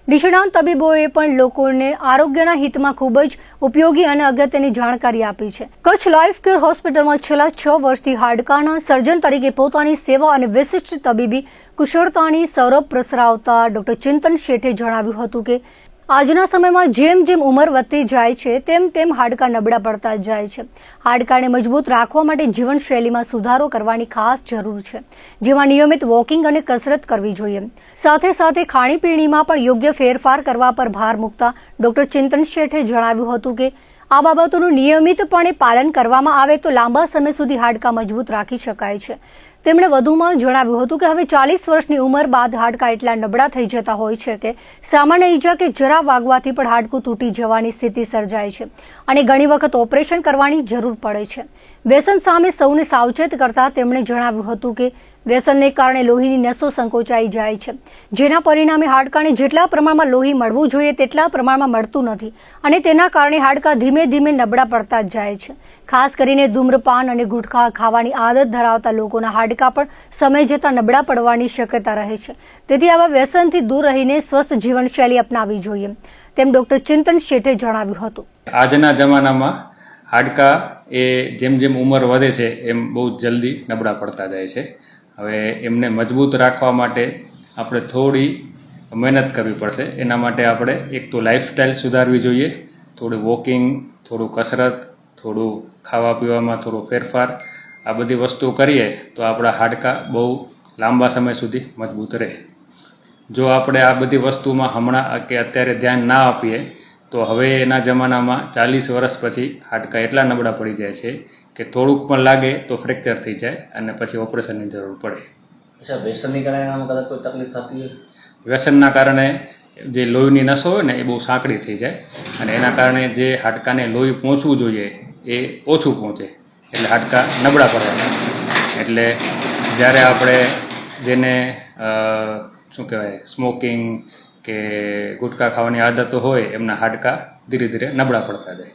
નિષ્ણાત તબીબોએ પણ લોકોને આરોગ્યના હિતમાં ખૂબ જ ઉપયોગી અને અગત્યની જાણકારી આપી છે. કચ્છ લાઈફ કેર હોસ્પિટલમાં છેલ્લા 6 વર્ષથી હાડકાના સર્જન તરીકે પોતાની સેવા અને વિશિષ્ટ તબીબી કુશળતાની સૌરભ પ્રસરાવતા ડોક્ટર ચિંતન શેઠે જણાવ્યું હતું કે આજના સમયમાં જેમ જેમ ઉંમર વધતી જાય છે તેમ તેમ હાડકાં નબળા પડતા જાય છે. હાડકાને મજબૂત રાખવા માટે જીવનશૈલીમાં સુધારો કરવાની ખાસ જરૂર છે, જેમાં નિયમિત વોકિંગ અને કસરત કરવી જોઈએ. સાથે સાથે ખાણીપીણીમાં પણ યોગ્ય ફેરફાર કરવા પર ભાર મૂકતા ડોક્ટર ચિંતન શેઠે જણાવ્યું હતું કે આ બાબતોનું નિયમિતપણે પાલન કરવામાં આવે તો લાંબા સમય સુધી હાડકાં મજબૂત રાખી શકાય છે. તેમણે વધુમાં જણાવ્યું હતું કે હવે 40 વર્ષની ઉંમર બાદ હાડકાં એટલા નબળા થઈ જતા હોય છે કે સામાન્ય ઈજા કે જરા વાગવાથી પણ હાડકું તૂટી જવાની સ્થિતિ સર્જાય છે અને ઘણી વખત ઓપરેશન કરવાની જરૂર પડે છે. વ્યસન સામે સૌને સાવચેત કરતા તેમણે જણાવ્યું હતું કે વ્યસનને કારણે લોહીની નસો સંકોચાઈ જાય છે, જેના પરિણામે હાડકાને જેટલા પ્રમાણમાં લોહી મળવું જોઈએ તેટલા પ્રમાણમાં મળતું નથી અને તેના કારણે હાડકાં ધીમે ધીમે નબળા પડતા જાય છે. ખાસ કરીને ધૂમ્રપાન અને ગુટખા ખાવાની આદત ધરાવતા લોકોના હાડકાં પણ સમય જતાં નબળા પડવાની શક્યતા રહે છે. તેથી આવા વ્યસનથી દૂર રહીને સ્વસ્થ જીવનશૈલી અપનાવવી જોઈએ, તેમ ડોક્ટર ચિંતન શેઠે જણાવ્યું હતું. આજના જમાનામાં હાડકાં એ જેમ જેમ ઉંમર વધે છે એમ બહુ જલ્દી નબળા પડતા જાય છે. હવે એમને મજબૂત રાખવા માટે આપણે થોડી મહેનત કરવી પડશે. એના માટે આપણે એક તો લાઈફસ્ટાઈલ સુધારવી જોઈએ, થોડું વોકિંગ, થોડું કસરત, થોડું ખાવા પીવામાં થોડો ફેરફાર, આ બધી વસ્તુઓ કરીએ તો આપણા હાડકાં બહુ લાંબા સમય સુધી મજબૂત રહે. જો આપણે આ બધી વસ્તુમાં હમણાં કે અત્યારે ધ્યાન ના આપીએ તો હવે એના જમાનામાં 40 વર્ષ પછી હાડકાં એટલા નબળા પડી જાય છે કે થોડુંક પણ લાગે તો ફ્રેક્ચર થઈ જાય અને પછી ઓપરેશનની જરૂર પડે. વ્યસનની કારણે આમાં કદાચ કોઈ તકલીફ થતી હોય? વ્યસનના કારણે જે લોહીની નસો હોય ને એ બહુ સાંકડી થઈ જાય અને એના કારણે જે હાડકાને લોહી પહોંચવું જોઈએ એ ઓછું પહોંચે એટલે હાડકાં નબળા પડે. એટલે જ્યારે આપણે જેને શું કહેવાય સ્મોકિંગ કે ગુટખા ખાવાની આદતો હોય એમના હાડકાં ધીરે ધીરે નબળા પડતા જાય.